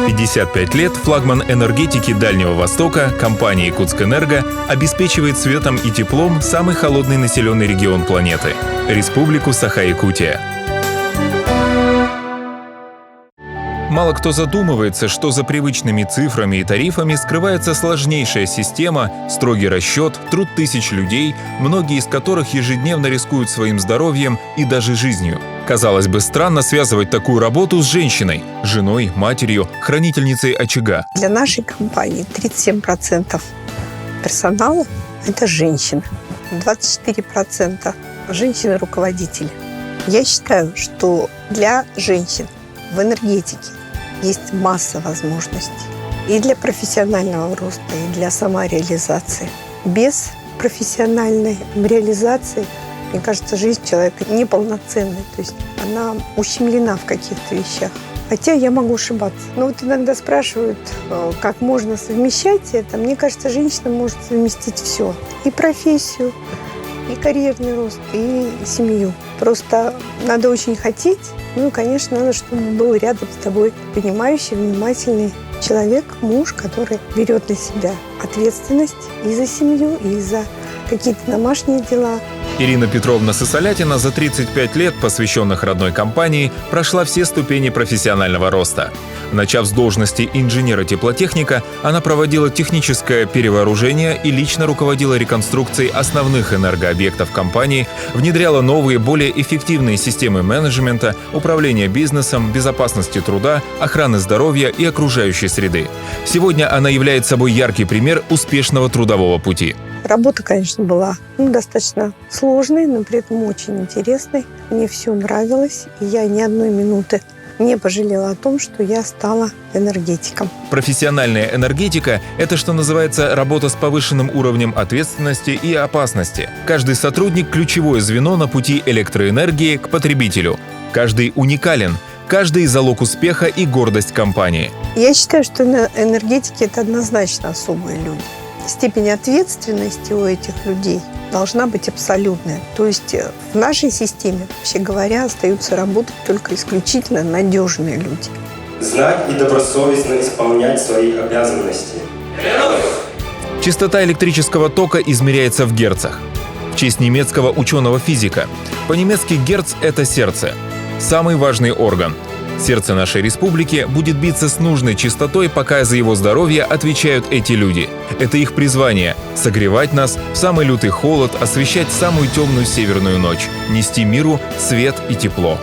55 лет флагман энергетики Дальнего Востока, компания «Якутскэнерго», обеспечивает светом и теплом самый холодный населенный регион планеты – Республику Саха-Якутия. Мало кто задумывается, что за привычными цифрами и тарифами скрывается сложнейшая система, строгий расчет, труд тысяч людей, многие из которых ежедневно рискуют своим здоровьем и даже жизнью. Казалось бы, странно связывать такую работу с женщиной – женой, матерью, хранительницей очага. Для нашей компании 37% персонала – это женщины, 24% – женщины-руководители. Я считаю, что для женщин в энергетике есть масса возможностей и для профессионального роста, и для самореализации. Без профессиональной реализации, мне кажется, жизнь человека неполноценной, то есть она ущемлена в каких-то вещах. Хотя я могу ошибаться. Но вот иногда спрашивают, как можно совмещать это. Мне кажется, женщина может совместить все. И профессию, и карьерный рост, и семью. Просто надо очень хотеть. Ну, конечно, надо, чтобы был рядом с тобой понимающий, внимательный человек, муж, который берет на себя ответственность и за семью, и за какие-то домашние дела. Ирина Петровна Сысолятина за 35 лет, посвященных родной компании, прошла все ступени профессионального роста. Начав с должности инженера-теплотехника, она проводила техническое перевооружение и лично руководила реконструкцией основных энергообъектов компании, внедряла новые, более эффективные системы менеджмента, управления бизнесом, безопасности труда, охраны здоровья и окружающей среды. Сегодня она является собой яркий пример успешного трудового пути. Работа, конечно, была достаточно сложной, но при этом очень интересной. Мне все нравилось, и я ни одной минуты не пожалела о том, что я стала энергетиком. Профессиональная энергетика – это, что называется, работа с повышенным уровнем ответственности и опасности. Каждый сотрудник – ключевое звено на пути электроэнергии к потребителю. Каждый уникален. Каждый – залог успеха и гордость компании. Я считаю, что энергетики – это однозначно особые люди. Степень ответственности у этих людей должна быть абсолютная. То есть в нашей системе, вообще говоря, остаются работать только исключительно надежные люди. Знать и добросовестно исполнять свои обязанности. Частота электрического тока измеряется в герцах. В честь немецкого ученого-физика. По-немецки герц – это сердце. Самый важный орган. Сердце нашей республики будет биться с нужной частотой, пока за его здоровье отвечают эти люди. Это их призвание – согревать нас в самый лютый холод, освещать самую темную северную ночь, нести миру свет и тепло.